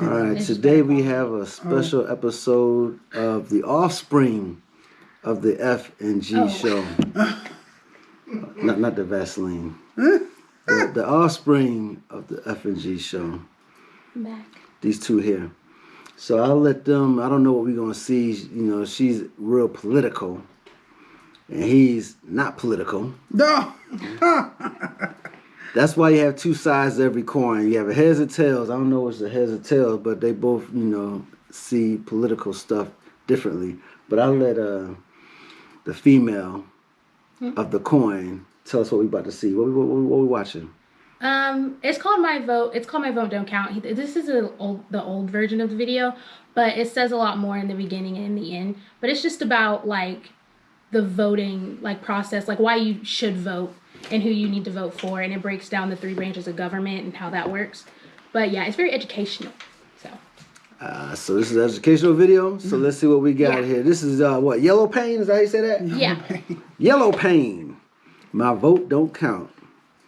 see All right, that. today we have a special episode of the offspring of the F and G show. Not the Vaseline. The offspring of the F and G show. I'm back. These two here. So I'll let them, I don't know what we're going to see. You know, she's real political. And he's not political. No. That's why you have two sides to every coin. You have a heads and tails. I don't know what's the heads and tails, but they both, you know, see political stuff differently. But I'll let the female of the coin tell us what we're about to see. What we watching? It's called My Vote. It's called My Vote Don't Count. This is the old version of the video, but it says a lot more in the beginning and in the end. But it's just about like the voting process, like why you should vote and who you need to vote for, and it breaks down the three branches of government and how that works. But yeah, it's very educational. So this is an educational video. So let's see what we got here. This is what, YelloPain? Is that how you say that? Yeah. YelloPain. My vote don't count.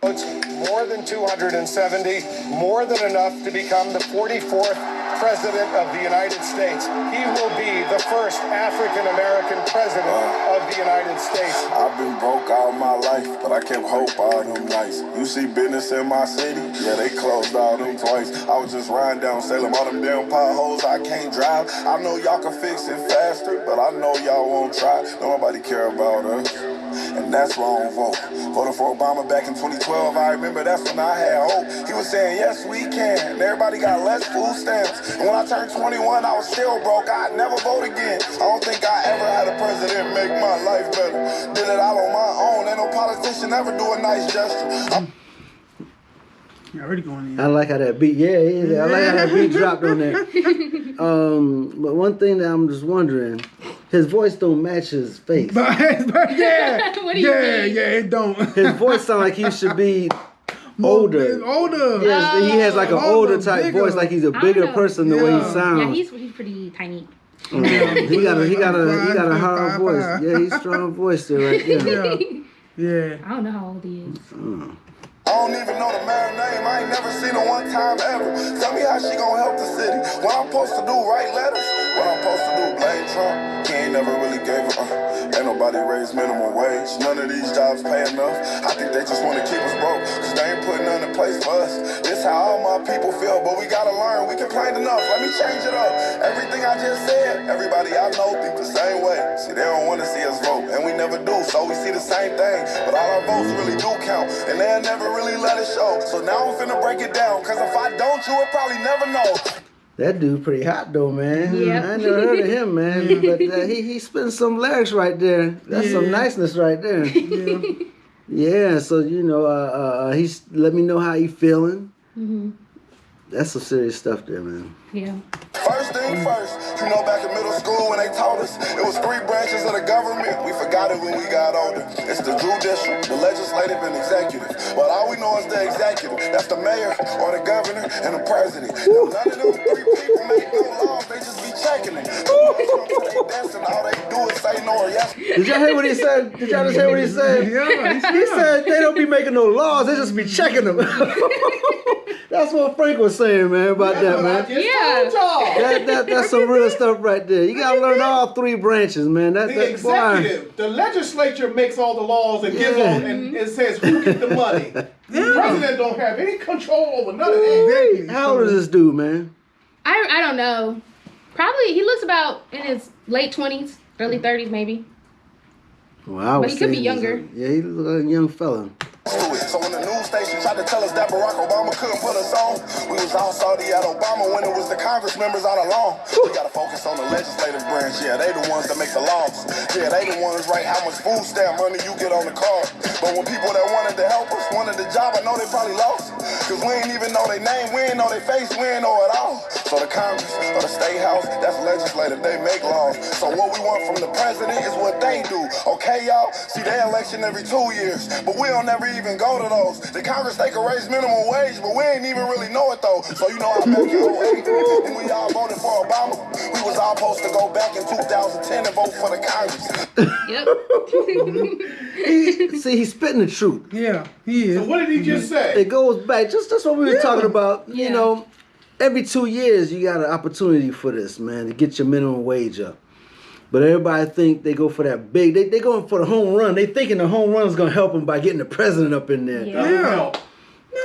More than 270, more than enough to become the 44th President of the United States. He will be the first African-American President of the United States. I've been broke all my life, but I kept hope all them nights. You see business in my city? Yeah, they closed all them twice. I was just riding down Salem, all them damn potholes I can't drive. I know y'all can fix it faster, but I know y'all won't try. Nobody care about us, and that's why I don't vote. Voted for Obama back in 2012, I remember that's when I had hope. He was saying, yes, we can, and everybody got less food stamps. And when I turned 21, I was still broke. I'd never vote again. I don't think I ever had a president make my life better. Did it all on my own. Ain't no politician ever do a nice gesture. You're already going in. I like how that beat, I like how that beat dropped on there. But one thing that I'm just wondering, his voice don't match his face. But yeah, What do you mean? yeah, it don't. His voice sounds like he should be older. Older. Yes, he has like an older type bigger. voice, like he's a bigger person the way he sounds. Yeah, he's pretty tiny. He got a hard voice. Yeah, he's strong voice there right there. Yeah. I don't know how old he is. I don't even know the man's name. I ain't never seen her one time ever. Tell me how she gonna help the city. What I'm supposed to do, write letters? What I'm supposed to do, blame Trump? He ain't never really gave her. Ain't nobody raised minimum wage. None of these jobs pay enough. I think they just want to keep us broke, cause they ain't putting none in place for us. This how all my people feel, but we gotta learn. We complained enough. Let me change it up. Everything I just said, everybody I know think the same way. See, they don't want to see us vote, and we never do, so we see the same thing. But all our votes really do count, and they'll never really let it show. So now I'm finna break it down, cause if I don't, you will probably never know. That dude pretty hot though, man. Yep. I never heard of him, man. But he spitting some lyrics right there. That's some niceness right there. Yeah. So you know, he's let me know how he feeling. That's some serious stuff there, man. Yeah. First thing first, you know back in middle school when they taught us, it was three branches of the government. We forgot it when we got older. It's the judicial, the legislative, and executive. But all we know is the executive. That's the mayor or the governor and the president. Now, none of them three people make no laws, they just be checking it. They dancing, all they do is say no or yes. Did y'all hear what he said? Did y'all just hear what he said? Yeah. He said they don't be making no laws, they just be checking them. That's what Frank was saying, man, about that, man. That's some real stuff right there. You gotta learn all three branches, man. The executive, the legislature makes all the laws and gives all and says who get the money. The president don't have any control over none of that. How old is this dude, man? I don't know. Probably he looks about in his late 20s, early 30s maybe. Well, But he could be younger. He looks like a young fella. So when the news station tried to tell us that Barack Obama couldn't put us on, we was all salty at Obama when it was the Congress members all along. We gotta focus on the legislative branch. Yeah, they the ones that make the laws. Yeah, they the ones write how much food stamp money you get on the card. But when people that wanted to help us wanted the job, I know they probably lost. Cause we ain't even know their name, we ain't know their face, we ain't know it all. So the Congress or the State House, that's legislative, they make laws. So what we want from the president is what they do. Okay, y'all? See, they election every 2 years, but we don't never even go to those. The Congress, they can raise minimum wage, but we ain't even really know it though. So you know how back in 08, when we all voted for Obama, we was all supposed to go back in 2010 and vote for the Congress. Yep. He's spitting the truth. Yeah, he is. So what did he just say? It goes back, just what we were talking about. You know, every 2 years you got an opportunity for this, man, to get your minimum wage up. But everybody think they go for that big. They going for the home run. They thinking the home run is gonna help them by getting the president up in there. Yeah.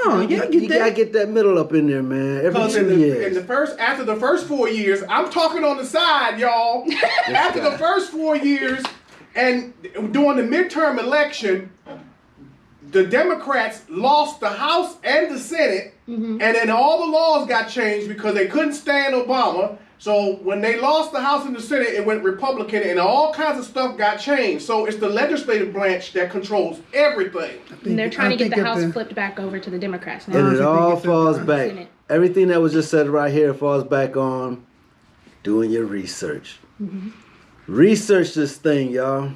No, You gotta get that middle up in there, man. Every Because 2 years. after the first 4 years, I'm talking on the side, y'all. After the first 4 years, and during the midterm election, the Democrats lost the House and the Senate, and then all the laws got changed because they couldn't stand Obama. So when they lost the House and the Senate, it went Republican, and all kinds of stuff got changed. So it's the legislative branch that controls everything. And they're trying to get the House flipped back over to the Democrats now. And it all falls back. Everything that was just said right here falls back on doing your research. Research this thing, y'all.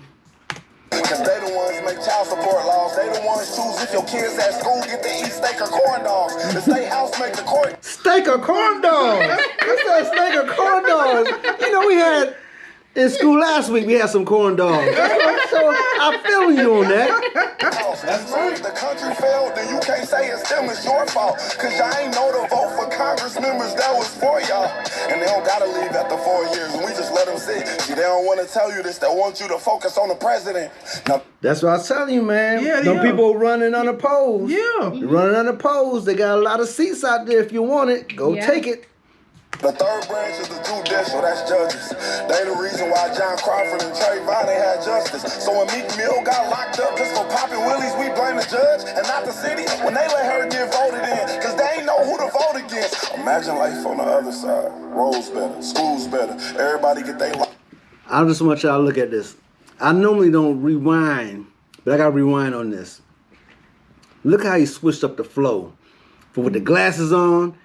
Because they the ones make child support laws. They the ones choose if your kids at school get to eat steak or corn dogs. The state house make the court. Steak or corn dogs? What's that steak or corn dogs? You know, we had in school last week, we had some corn dogs. So I feel you on that. That's right. If the country failed, then you can't say it's them, it's your fault. Because y'all ain't know to vote for Congress members that was for y'all. And they don't gotta leave after 4 years, and we just let them sit. See, they don't want to tell you this. They want you to focus on the president. Now, that's what I was telling you, man. Yeah, Them people running unopposed. Yeah. Running unopposed. They got a lot of seats out there. If you want it, go take it. the third branch is the judicial, that's judges. They the reason why John Crawford and Trayvon ain't had justice. So when Meek Mill got locked up just for popping willies, we blame the judge and not the city when they let her get voted in, because they ain't know who to vote against. Imagine life on the other side. Roads better, schools better, everybody get their life. I just want y'all to look at this. I normally don't rewind, but I got to rewind on this. Look how he switched up the flow. For with the glasses on,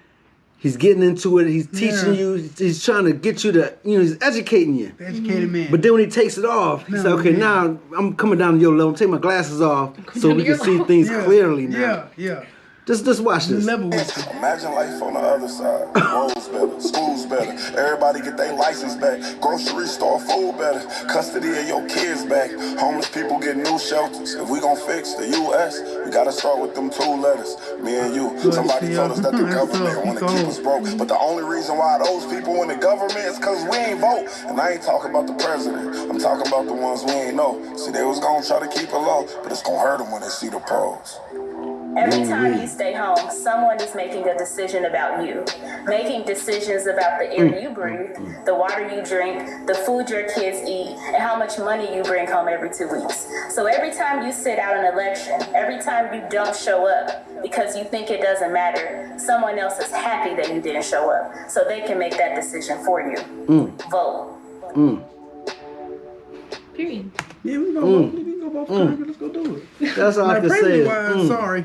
he's getting into it. He's teaching you. He's trying to get you to, he's educating you. Educated man. But then when he takes it off, he said, okay, now I'm coming down to your level. I'm taking my glasses off so we can see things clearly now. Yeah. Just watch this. Level with it. Imagine life on the other side. Roads better, schools better, everybody get their license back. Grocery store food better, custody of your kids back. Homeless people get new shelters. If we gon' fix the U.S., we gotta start with them 2 letters. Me and you. Somebody told us that the government wanna keep us broke, but the only reason why those people in the government is cause we ain't vote. And I ain't talking about the president. I'm talking about the ones we ain't know. See, they was gonna try to keep it low, but it's gonna hurt them when they see the pros. Every time you stay home, someone is making a decision about you, making decisions about the air you breathe, the water you drink, the food your kids eat, and how much money you bring home every 2 weeks. So every time you sit out an election, every time you don't show up because you think it doesn't matter, someone else is happy that you didn't show up, so they can make that decision for you. Vote. Period. Yeah, we can go vote for Congress. Let's go do it. That's all I Now, can say. president-wise, sorry.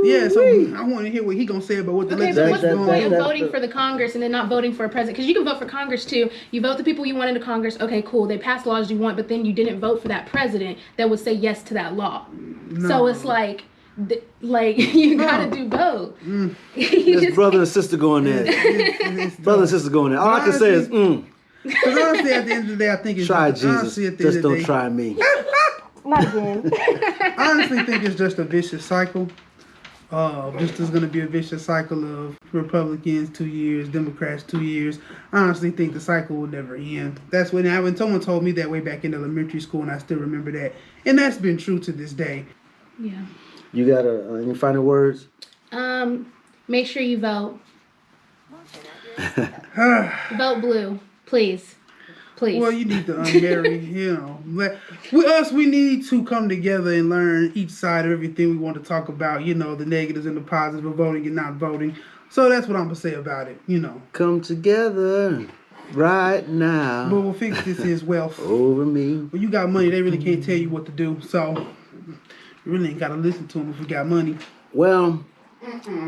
Yeah, so I want to hear what he gonna say about what the Okay, but what's the legislation point going of voting for the Congress and then not voting for a president? Because you can vote for Congress too. You vote the people you want into Congress. Okay, cool. They pass laws you want, but then you didn't vote for that president that would say yes to that law. No. So it's like you gotta do both. There's brother and sister going there. Brother and sister going there. All I can say is, Because honestly, at the end of the day, I think it's try just, Jesus. honestly, at the Just end of the don't day, try me. Not again. I honestly think it's just a vicious cycle. Just there's going to be a vicious cycle of Republicans 2 years, Democrats 2 years. I honestly think the cycle will never end. That's when someone told me that way back in elementary school, and I still remember that. And that's been true to this day. Yeah. You got any final words? Make sure you vote. Vote blue, please. Please. Well, you need to unmarry, But we need to come together and learn each side of everything we want to talk about, the negatives and the positives of voting and not voting. So that's what I'm going to say about it, Come together right now. But we'll fix this is wealth. Over me. When you got money, they really can't tell you what to do. So you really ain't got to listen to them if you got money. Well,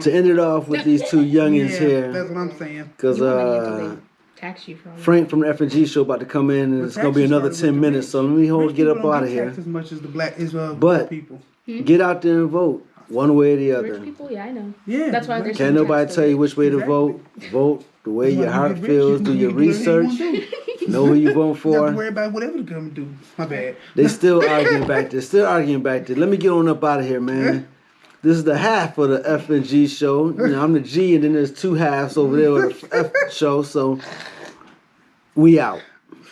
to end it off with these 2 youngins here. That's what I'm saying. Because tax you for Frank from the F&G show about to come in, and it's going to be another 10 minutes. So let me get up out of here. As much as the black but people. Get out there and vote one way or the other. Rich people, yeah, I know. Yeah, that's why there's. Can't nobody tell you which way to vote. Vote the way your heart feels. Do your research. Know who you vote for. You have to worry about whatever the government do. My bad. They still arguing back there. Let me get on up out of here, man. This is the half of the F and G show. You know, I'm the G, and then there's two halves over there with the F show. So we out.